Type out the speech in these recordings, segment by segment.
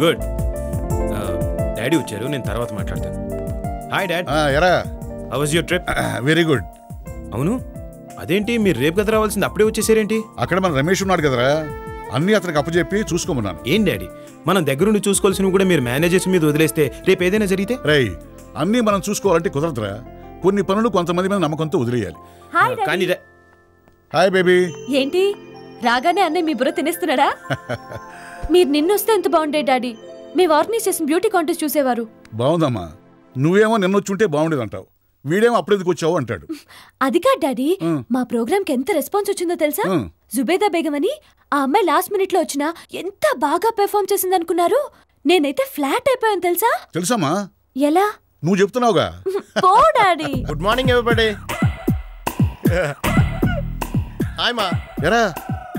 Good. Daddy వచ్చారు, నేను తర్వాత మాట్లాడతాను. Hi dad. ఎరా how was your trip? Very good. అవును, అదేంటి మీరు రేపు కదా రావాల్సింది, అప్పుడే వచ్చేసారేంటి? అక్కడ మన రమేష్ ఉన్నాడు కదరా, అన్ని అతనికి అప్పచెప్పి చూసుకోమన్నాను. ఏం డాడీ, మనం దగ్గరుండి చూసుకోవాల్సినవి కూడా మీరు మేనేజర్స్ మీద వదిలేస్తే రేపు ఏదైనా జరిగితే? రై, అన్నీ మనం చూసుకోవాలంటే కుదరదురా. కొన్ని పనులు కొంతమంది మీద నమ్మకంతో వదిలేయాలి. కానీ హాయ్ బేబీ. ఏంటి రాగానే అన్నయ్య మీ బుర్ర తినేస్తున్నాడా? మీరు నిన్నొస్తే ఎంత బాగుండే డాడీ. మీ ఆర్గనైజ్ చేసిన బ్యూటీ కాంటెస్ట్ చూసేవారు. బాగుందమ్మా. నువ్వేమో నిన్నొచ్చుంటే బాగుండేదంటావు, వీడేమో అప్పుడెందుకు వచ్చావు అంటాడు. అది కాదు డాడీ, మా ప్రోగ్రామ్ కి ఎంత రెస్పాన్స్ వచ్చిందో తెలుసా? జుబేదా బేగం అని ఆ అమ్మాయి లాస్ట్ మినిట్ లో వచ్చినా ఎంత బాగా పెర్ఫార్మ్ చేసింది అనుకున్నారు? నేనైతే ఫ్లాట్ అయిపోయాను తెలుసా? తెలుసమ్మా. ఎలా? నువ్వు చెప్తున్నావుగా. పో daddy. Good morning everybody. Hi మా. ఎరా.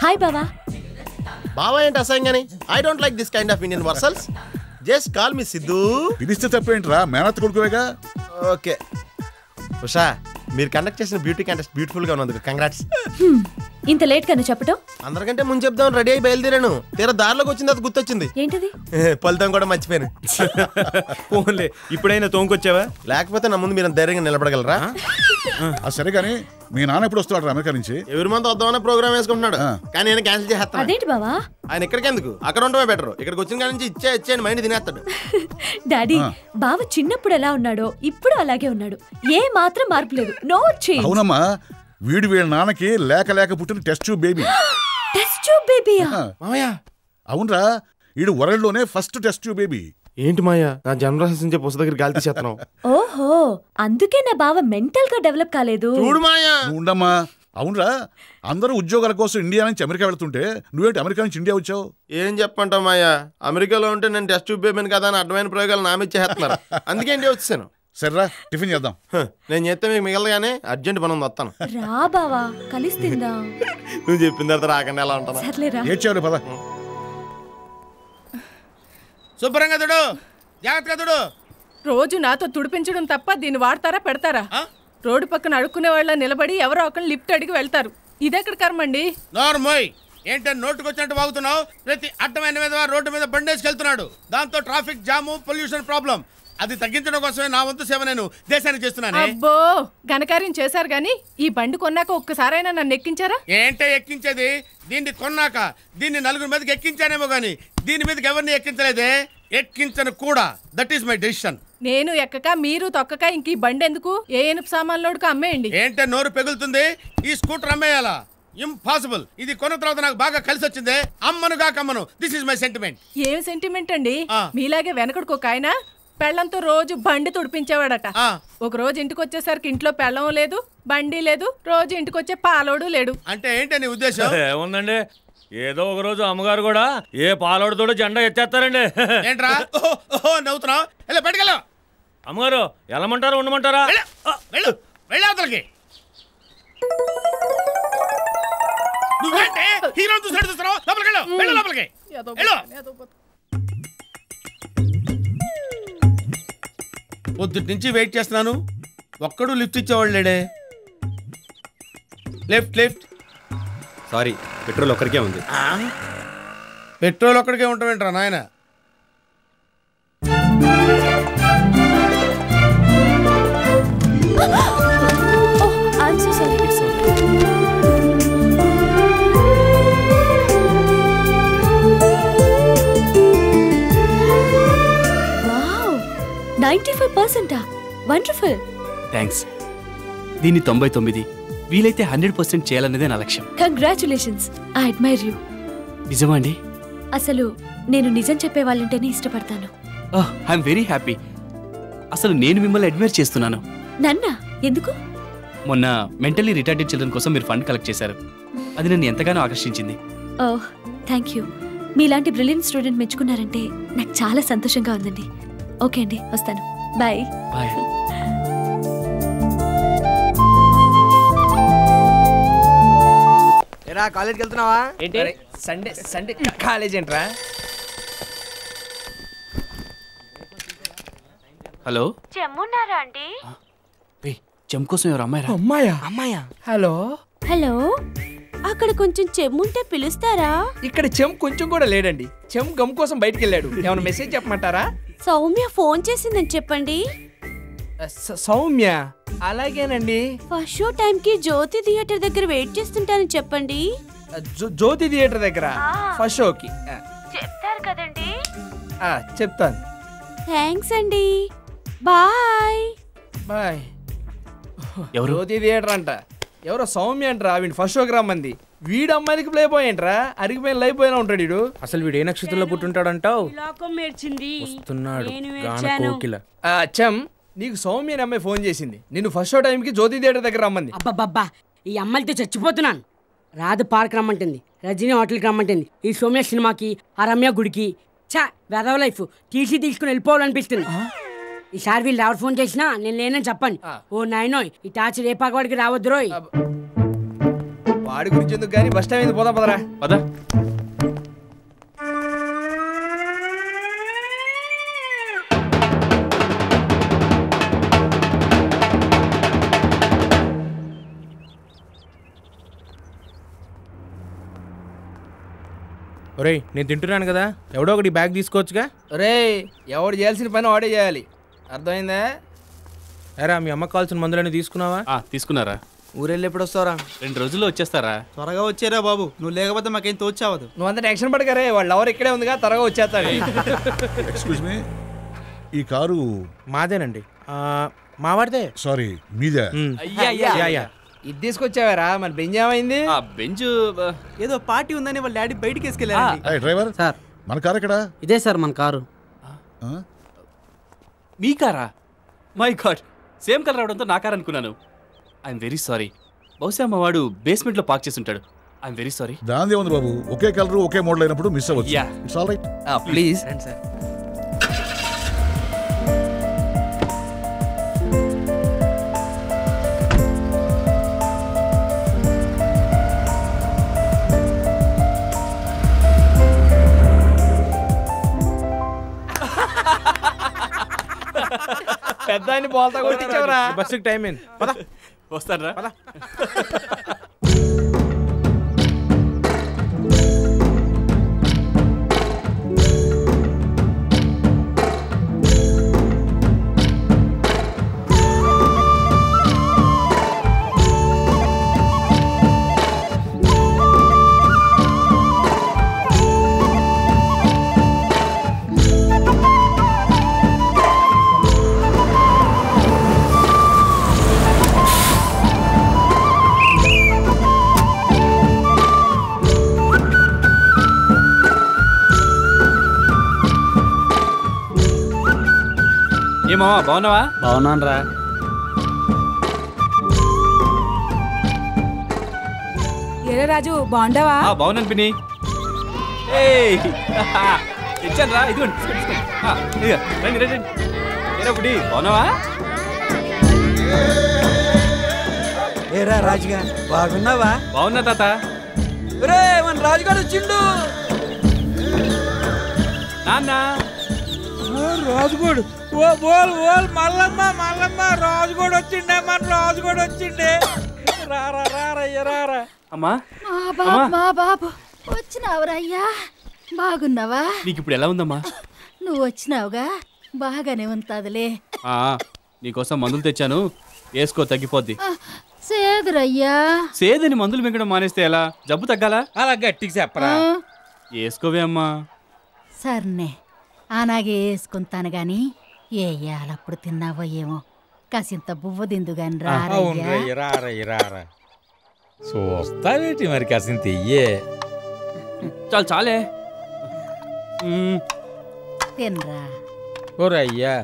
హాయ్ బావా. బావా ఏంటి అసహ్యంగాని? I don't like this kind of Indian versions. Just call me Siddhu. పిలిస్తే తప్పేంట్రా, మేనత్ కొడుకువేగా. ఓకే ఉషా, మీరు కండక్ట్ చేసిన బ్యూటీ కాంటెస్ట్ బ్యూటిఫుల్ గా ఉన్నందుకు కంగ్రాట్స్. ఇంత లేట్ గానే చెప్పటం? అందరికంటే ముందు చెప్దాం రెడీ అయి బయలుదేరాను. తీరా దారిలోకి వచ్చింది అది గుర్తొచ్చింది. ఏంటది? ఫలితం కూడా మర్చిపోయాను. ఓన్లే ఇప్పుడైనా తోంకొచ్చావా? లేకపోతే నా ముందు మీరు ధైర్యంగా నిలబడగలరా? సరే కానీ మీ నాన్న ఎప్పుడు వస్తాడు అమెరికా నుంచి? ఎవరి మంది వద్దామనే ప్రోగ్రామ్ వేసుకుంటున్నాడు, కానీ నేను క్యాన్సిల్ చేస్తాను. అదేంటి బావా? ఆయన ఇక్కడికి ఎందుకు, అక్కడ ఉండమే బెటర్. ఇక్కడికి వచ్చిన కాడి నుంచి ఇచ్చేయండి మైండ్ తినేస్తాడు. డాడీ, బావ చిన్నప్పుడు ఎలా ఉన్నాడో ఇప్పుడు అలాగే ఉన్నాడు. ఏ మాత్రం మార్పు లేదు. No change. అవునమ్మా, వీళ్ళ నాన్నకి లేక పుట్టిన test tube baby. Test tube బేబీయా? మామయ్య అవునరా, వీడు వరల్డ్ లోనే ఫస్ట్ టెస్ట్ ట్యూబ్ బేబీ. ఏంటి మాయా, నా జన్మరాశించే పుస్తక దగ్గర గాలి తీసేస్తున్నావు? ఓహో, అందుకే నా బావ మెంటల్ గా డెవలప్ కాలేదు. చూడు మాయా. నువ్వు ఉండమ్మా. అవునరా, అందరూ ఉద్యోగాల కోసం ఇండియా నుంచి అమెరికా వెళ్తుంటే నువ్వేంటి అమెరికా నుంచి ఇండియా వచ్చావు? ఏం చెప్పంటావు మాయా, అమెరికాలో ఉంటే నేను టెస్ట్ ట్యూబ్ బేబీని కదా అని అడ్డమైన ప్రయోగాలు నామిచ్చేస్తున్నారు. అందుకే ఇండియా వచ్చేసాను. సరేరా, టిఫిన్ చేద్దాం. నేను చేస్తే మీకు మిగలగానే అర్జెంట్ పని వస్తాను. రా బావా, కలిసి తిందాం. నువ్వు చెప్పిన తర్వాత రాకుండా ఎలా ఉంటాను? సర్లేరా. ఏడ్చావులే పద. శుభ్రంగా తుడు, జాగ్రత్తగా తుడు. రోజు నాతో తుడిపించడం తప్ప దీన్ని వాడతారా పెడతారా? రోడ్డు పక్కన అడుక్కునే వాళ్ళ నిలబడి ఎవరో ఒకరు లిఫ్ట్ అడిగి వెళ్తారు. ఇదెక్కడ కర్మండి? నోర్మోయ్, ఏంటని నోటుకొచ్చినట్టు వాగుతున్నావు? ప్రతి అడ్డమైన మీద రోడ్డు మీద బండేసుకెళ్తున్నాడు. దాంతో ట్రాఫిక్ జాము, పొల్యూషన్ ప్రాబ్లం. అది తగ్గించడం కోసమే నా వంతు సేవ నేను దేశానికి చేస్తున్నాను. అబ్బో, ఘనకార్యం చేశారు గాని ఈ బండి కొన్నాక ఒక్కసారైనా నన్ను ఎక్కించారా? ఏంటే ఎక్కించేది? దీన్ని కొన్నాక దీన్ని నలుగురు మీదకి ఎక్కించానేమో గానీ దీని మీదకి ఎవరిని ఎక్కించలేదే, ఎక్కించను కూడా. That is my decision. నేను ఎక్కక మీరు తొక్కక ఇంక ఈ బండి ఎందుకు? ఏ ఎనుపు సామాన్లోడుకు అమ్మేయండి. ఏంటే నోరు పెగులుతుంది? ఈ స్కూటర్ అమ్మేయాలా? ఇంపాసిబుల్. ఇది కొన్న తర్వాత నాకు బాగా కలిసి వచ్చిందే. అమ్మనుగా కమ్మను. This is my sentiment. ఏం సెంటిమెంట్ అండి? మీలాగే వెనకడుకు ఒక ఆయన పెళ్ళంతో రోజు బండి తుడిపించేవాడట. ఒక రోజు ఇంటికి వచ్చేసరికి ఇంట్లో పెళ్ళం లేదు, బండి లేదు, రోజు ఇంటికి వచ్చే పాలోడు లేడు. అంటే ఏంటి నీ ఉద్దేశం? ఏముందండి, ఏదో ఒక రోజు అమ్మగారు కూడా ఏ పాలోడుతో జెండా ఎత్తేస్తారండి. ఏంట్రా నవ్వుతున్నావు? వెళ్ళి బయటకెళ్ళు. అమ్మగారు వెళ్ళమంటారా ఉండమంటారా? వెళ్ళు, వెళ్ళి అవతలకి. నువ్వేంటే హీరో చూస్తున్నావు? లోపలికి వెళ్ళు, వెళ్ళు లోపలికి వెళ్ళు. పొద్దుటి నుంచి వెయిట్ చేస్తున్నాను, ఒక్కడు లిఫ్ట్ ఇచ్చేవాళ్ళు లేడే. Left left. సారీ, పెట్రోల్ ఒక్కరికే ఉంది. పెట్రోల్ ఒక్కడికే ఉంటావేంట్రా నాయన? వండర్ఫుల్. థ్యాంక్స్. దీన్ని 99, వీలైతే 100% చేయాలన్నదే నా లక్ష్యం. Congratulations, I admire you. నిజమా అండి? అసలు నేను నిజం చెప్పే వాళ్ళంటేనే ఇష్టపడతాను. ఓహ్, ఐఎమ్ వెరీ హ్యాపీ. అసలు నేను మిమ్మల్ని అడ్మైర్ చేస్తున్నాను. నన్నా? ఎందుకు? మొన్న మెంటల్లీ రిటార్డెడ్ చిల్డ్రన్ కోసం మీరు ఫండ్ కలెక్ట్ చేశారు. అది నన్ను ఎంతగానో ఆకర్షించింది. ఓహ్, థ్యాంక్ యూ. మీలాంటి బ్రిలియంట్ స్టూడెంట్ మెచ్చుకున్నారంటే నాకు చాలా సంతోషంగా ఉందండి. ఓకే అండి, వస్తాను. బాయ్. బాయ్. ఏరా, కాలేజ్కి వెళ్తున్నావా? ఏంటి సండే సండే కాలేజ్ ఏంట్రా? హలో, చెమ్మున్నారా అండి? చెమ్ కోసం ఎవరు అమ్మాయి? అమ్మాయా? అమ్మాయా? హలో హలో, అక్కడ కొంచెం చెమ్ముంటే పిలుస్తారా? ఇక్కడ చెమ్ కొంచెం కూడా లేడండి. చెమ్ గమ్ కోసం బయటికి వెళ్ళాడు. ఏమైనా మెసేజ్ చెప్పమంటారా? సౌమ్య ఫోన్ చేసిందని చెప్పండి. సౌమ్య అలాగేనండి. ఫస్ట్ షో టైం కి జ్యోతి థియేటర్ దగ్గర వెయిట్ చేస్తుంటానని చెప్పండి. జ్యోతి థియేటర్ దగ్గర ఫస్ట్ షోకి చెప్తారు కదండి. చెప్తాను. థ్యాంక్స్ అండి. Bye bye. ఎవరు? జ్యోతి థియేటర్ అంట. ఎవరో సౌమ్య అంటరా. వీడు ఫస్ట్ షోకి రమ్మంది. వీడు అమ్మాయికి ప్లే బాయ్ అంటరా. అరిగిపోయిన లైఫ్ పోయినా ఉంటాడు వీడు. అసలు వీడు ఏ నక్షత్రంలో పుట్టుంటాడంటావు? వస్తున్నాడు చెమ్ నీకు సౌమ్య అనే అమ్మాయి ఫోన్ చేసింది. నిన్ను ఫస్ట్ షో టైంకి జ్యోతి థియేటర్ దగ్గర రమ్మంది. అబ్బబ్బబ్బా, ఈ అమ్మాయిలతో చచ్చిపోతున్నాను. రాధ పార్క్ రమ్మంటుంది, రజనీ హోటల్కి రమ్మంటుంది, ఈ సౌమ్య సినిమాకి, ఆ రమ్య గుడికి. చా వెదవ లైఫ్. టీసీ తీసుకుని వెళ్ళిపోవాలనిపిస్తుంది. ఈసారి వీళ్ళు ఎవరు ఫోన్ చేసినా నేను లేనని చెప్పండి. ఓ నాయనోయ్, ఈ టార్చర్ ఏ పాకవాడికి రావద్దు రోయ్. వాడి గురించి ఎందుకు కానీ బస్ టైం పోదాం పదరా. పద. ఒరేయ్, నేను తింటున్నాను కదా, ఎవడో ఒకటి బ్యాగ్ తీసుకోవచ్చుగా. రే ఎవడు చేయాల్సిన పని వాడే చేయాలి. అర్థమైందా? ఎరా, మీ అమ్మకు కావాల్సిన మందులన్నీ తీసుకున్నావా? తీసుకున్నారా? ఊరెళ్ళి ఎప్పుడు వస్తారా? 2 రోజుల్లో వచ్చేస్తారా? త్వరగా వచ్చేరా బాబు, నువ్వు లేకపోతే మాకేం తోచావదు. నువ్వు అంత టెన్షన్ పడకరే, వాళ్ళు ఎవరు ఇక్కడే ఉందిగా, త్వరగా వచ్చేస్తాడు. ఎక్స్క్యూజ్ మీ, ఈ కారు మాదేనండి. మావాడితే. సారీ, మీదే? ఇది తీసుకొచ్చావారా? మరి బెంజ్ ఏమైంది? బెంజ్ ఏదో పార్టీ ఉందని వాళ్ళ డాడీ బయటికి వేసుకెళ్ళారు. డ్రైవర్ సార్, మన కారు ఎక్కడ? ఇదే సార్ మన కారు. మీ కారా? మై గాడ్, సేమ్ కలర్ అవడంతో నా కార్ అనుకున్నాను. I'm very sorry. బహుశా మా వాడు బేస్మెంట్లో పార్క్ చేసి ఉంటాడు. I'm very sorry. దాందే ఉంది బాబు, ఒకే కలర్ ఒకే మోడల్ అయినప్పుడు మిస్ అవ్వచ్చు. It's all right. Please. Sir, పెద్ద ఆయన బోల్తా కొట్టించావురా. బస్సుకి టైం అయింది. పద. వస్తారా? పద. ఏమో బాగున్నావా? బాగున్నాను రా. ఏరే రాజు, బాగుండవా? బాగున్నాను పిన్ని. ఇచ్చాను రా, ఇదిగోండి. రండి రండి. ఏరా బుడి, బాగున్నావా? ఏరా రాజుగా, బాగున్నావా? బాగున్నా తాత. రే మన రాజుగాడు వచ్చిండు. నాన్న రాజుగోడు, ఓ బోల్ ఓల్ మల్లమ్మ మల్లమ్మ, రాజుగోడు వచ్చిండే, మన రాజుగోడు వచ్చిండే. రారా రారయ్య రారా. అమ్మా, మా బాబు వచ్చినావురా అయ్యా, బాగున్నావా? నీకు ఇప్పుడు ఎలా ఉందమ్మా? నువ్వు వచ్చినావుగా, బాగానే ఉంటదిలే. నీకోసం మందులు తెచ్చాను, వేసుకో, తగ్గిపోద్ది. సేదురయ్యా. సేదని మందులు మింగడం మానేస్తే ఎలా? జబ్బు తగ్గాలా? అలా గట్టికి చెప్పరా. వేసుకోవే అమ్మా. సర్నే, అలాగే వేసుకుంటాను గాని ఏయాలప్పుడు తిన్నావో ఏమో, కాసింత బువ్వ దిందు గాని రారయ్య రారయ్య రారా. చూస్తావేటి మరి కాసింత ఇయ్యే. చాలు చాలే. తినరా. ఓరయ్యా,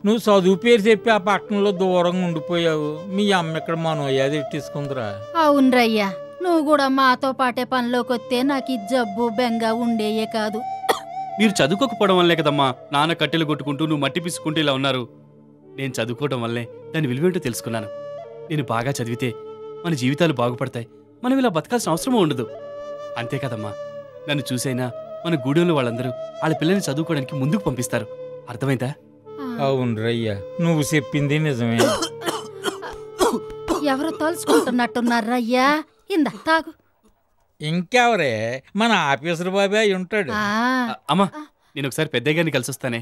నువ్వు చదువు పేరు చెప్పి ఆ పట్టణంలో దూరంగా ఉండిపోయావు. మీ అమ్మ ఇక్కడ మనోయ్యాది ఎట్టిసుకుందిరా. అవునరయ్యా, నువ్వు కూడా మాతో పాటే పనిలోకి వస్తే నాకు ఈ జబ్బు బెంగ ఉండేయే కాదు. మీరు చదువుకోకపోవడం వల్లే కదమ్మా నాన్న కట్టెలు కొట్టుకుంటూ నువ్వు మట్టి పిసుకుంటూ ఇలా ఉన్నారు. నేను చదువుకోవడం వల్లే దాని విలువేంటో తెలుసుకున్నాను. నేను బాగా చదివితే మన జీవితాలు బాగుపడతాయి, మనం ఇలా బతకాల్సిన అవసరమూ ఉండదు. అంతే కదమ్మా, నన్ను చూసైనా మన గూడెంలో వాళ్ళందరూ వాళ్ళ పిల్లల్ని చదువుకోవడానికి ముందుకు పంపిస్తారు. అర్థమైందా? అవునరయ్యా, నువ్వు చెప్పింది నిజమే. ఎవరో తలుచుకుంటున్నట్టున్నారయ్యా. ఇందా తాగు. ఇంకెవరే మన ఆఫీసర్ బాబే అయి ఉంటాడు. అమ్మా నేను ఒకసారి పెద్దయ్య గారిని కలిసి వస్తానే.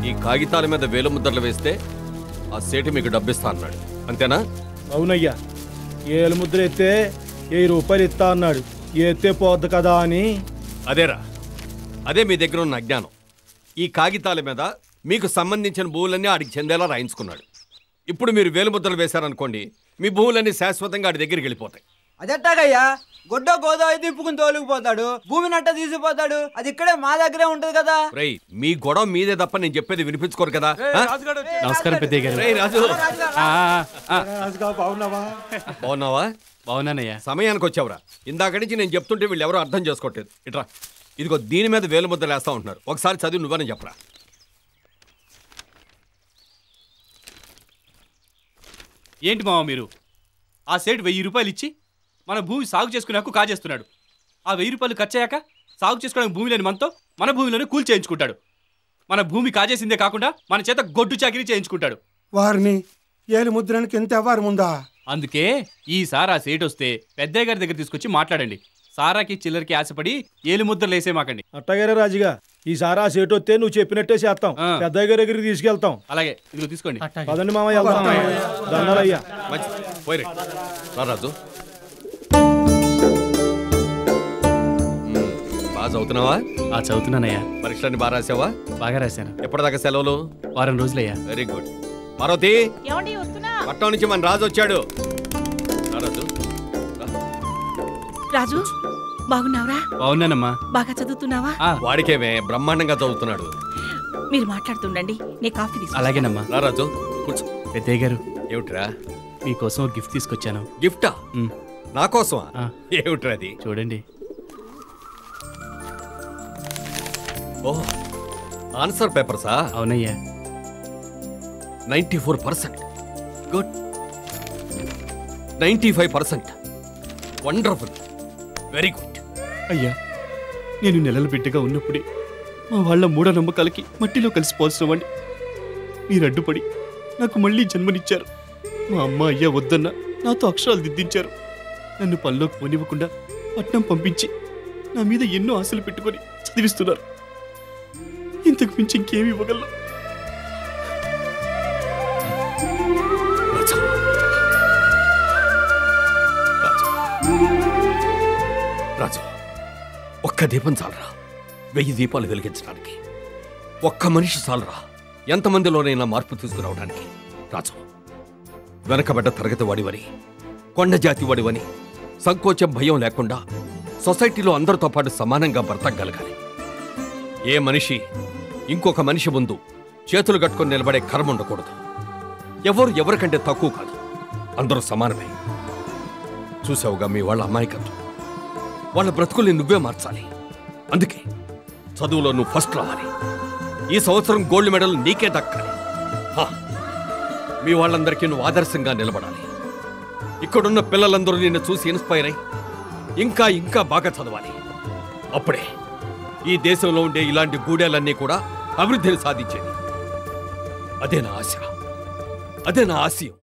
ఈ కాగితాల మీద వేలు ముద్రలు వేస్తే ఆ సేటు మీకు డబ్బిస్తా అన్నాడు, అంతేనా? అవునయ్యా, ఏలు ముద్ర ఎత్తే 1000 రూపాయలు ఇస్తా అన్నాడు. ఎత్తే పోద్దు కదా అని. అదేరా, అదే మీ దగ్గర ఉన్న అజ్ఞానం. ఈ కాగితాల మీద మీకు సంబంధించిన భూములన్నీ ఆడికి చెందేలా రాయించుకున్నాడు. ఇప్పుడు మీరు వేలు ముద్రలు వేశారనుకోండి, మీ భూములన్నీ శాశ్వతంగా ఆడి దగ్గరికి వెళ్ళిపోతాయి. అదెట్టాగయ్యా? గొడ్డ గోదావరి తిప్పుకుని తోలుకుపోతాడు, భూమి నట్ట తీసిపోతాడు. అది ఇక్కడే మా దగ్గరే ఉంటది కదా. రేయ్, మీ గొడవ మీదే తప్ప నేను చెప్పేది వినిపించుకోరు కదా. నమస్కారం పెద్దయ్య గారు. రేయ్ రాజు, బాగున్నావా? బాగున్నానయ్యా. సమయానికి వచ్చావురా. ఇందాక నుంచి నేను చెప్తుంటే వీళ్ళు ఎవరో అర్థం చేసుకోవట్లేదు. ఇట్రా, ఇదిగో దీని మీద వేలు ముద్రలు వేస్తా ఉంటున్నారు. ఒకసారి చదివి నువ్వని చెప్పరా. ఏంటి మావ మీరు? ఆ సేటు 1000 రూపాయలు ఇచ్చి మన భూమి సాగు చేసుకునే హక్కు కాజేస్తున్నాడు. ఆ 1000 రూపాయలు ఖర్చయ్యాక సాగు చేసుకోవడానికి భూమి లేని మనతో మన భూమిలోనే కూల్ చేయించుకుంటాడు. మన భూమి కాజేసిందే కాకుండా మన చేత గొడ్డు చాకిరీ చేయించుకుంటాడు. వారిని ఏలు ముద్రానికి ఎంత అవ్వారు ముందా? అందుకే ఈసారి ఆ సేటు వస్తే పెద్దయ్య గారి దగ్గర తీసుకొచ్చి మాట్లాడండి. సారాకి చిల్లరికి ఆశపడి ఏలు ముద్రలు వేసేమాకండి. అట్టగారే రాజుగా, ఈసారి ఆ సేటు వస్తే నువ్వు చెప్పినట్టే చేస్తాం. పెద్దయ్య గారి దగ్గరికి తీసుకెళ్తాం. అలాగే, ఇదిగో తీసుకోండి. పదండి మామ, వెళ్తాం. దండాలయ్యా. రాజు, బాగా చదువుతున్నావా? చదువుతున్నానయ్యా. పరీక్షలన్నీ బాగా రాసావా? బాగా రాశాను. ఎప్పటిదాకా సెలవులు? వారం రోజులయ్యా. Very good. పార్వతి, పట్టణం నుంచి మన రాజు వచ్చాడు. రాజు, రాజు బాగున్నావురా? బాగున్నానమ్మా. బాగా చదువుతున్నావా? వాడికేమే బ్రహ్మాండంగా చదువుతున్నాడు. మీరు మాట్లాడుతుండండి, నేను కాఫీ తీసుకుంటా. అలాగేనమ్మా. రాజు కూర్చో. పెద్దయ్య గారు, ఏమిట్రా? మీకోసం ఒక గిఫ్ట్ తీసుకొచ్చాను. గిఫ్టా? నా కోసమా? ఏమిట్రా అది? చూడండి. ఓహ్, ఆన్సర్ పేపర్సా? అవునయ్యా. 94%. గుడ్. 95%. వండర్ఫుల్. Very good. అయ్యా, నేను నెలల బిడ్డగా ఉన్నప్పుడే మా వాళ్ళ మూఢనమ్మకాలకి మట్టిలో కలిసిపోవాల్సిన వాడిని మీరు అడ్డుపడి నాకు మళ్ళీ జన్మనిచ్చారు. మా అమ్మ అయ్యా వద్దన్న నాతో అక్షరాలు దిద్దించారు. నన్ను పనిలోకి పోనివ్వకుండా పట్నం పంపించి నా మీద ఎన్నో ఆశలు పెట్టుకొని చదివిస్తున్నారు. ఇంతకు మించి ఇంకేమి ఇవ్వగలను? రాజు, ఒక్క దీపం చాలరా 1000 దీపాలు వెలిగించడానికి. ఒక్క మనిషి చాలరా ఎంతమందిలోనైనా మార్పు తీసుకురావడానికి. రాజు, వెనకబడ్డ తరగతి వాడివని, కొండ జాతి వాడివని సంకోచం భయం లేకుండా సొసైటీలో అందరితో పాటు సమానంగా బ్రతకగలగాలి. ఏ మనిషి ఇంకొక మనిషి ముందు చేతులు కట్టుకొని నిలబడే కర్మ ఉండకూడదు. ఎవరు ఎవరికంటే తక్కువ కాదు, అందరూ సమానమే. చూసావుగా మీ వాళ్ళ అమాయకత్వం. వాళ్ళ బ్రతుకుల్ని నువ్వే మార్చాలి. అందుకే చదువులో నువ్వు ఫస్ట్ రావాలి. ఈ సంవత్సరం గోల్డ్ మెడల్ నీకే దక్కాలి. మీ వాళ్ళందరికీ నువ్వు ఆదర్శంగా నిలబడాలి. ఇక్కడున్న పిల్లలందరూ నిన్ను చూసి ఇన్స్పైర్ అయి ఇంకా ఇంకా బాగా చదవాలి. అప్పుడే ఈ దేశంలో ఉండే ఇలాంటి గూడెలన్నీ కూడా అభివృద్ధిని సాధించేది. అదే నా ఆశ, అదే నా ఆశయం.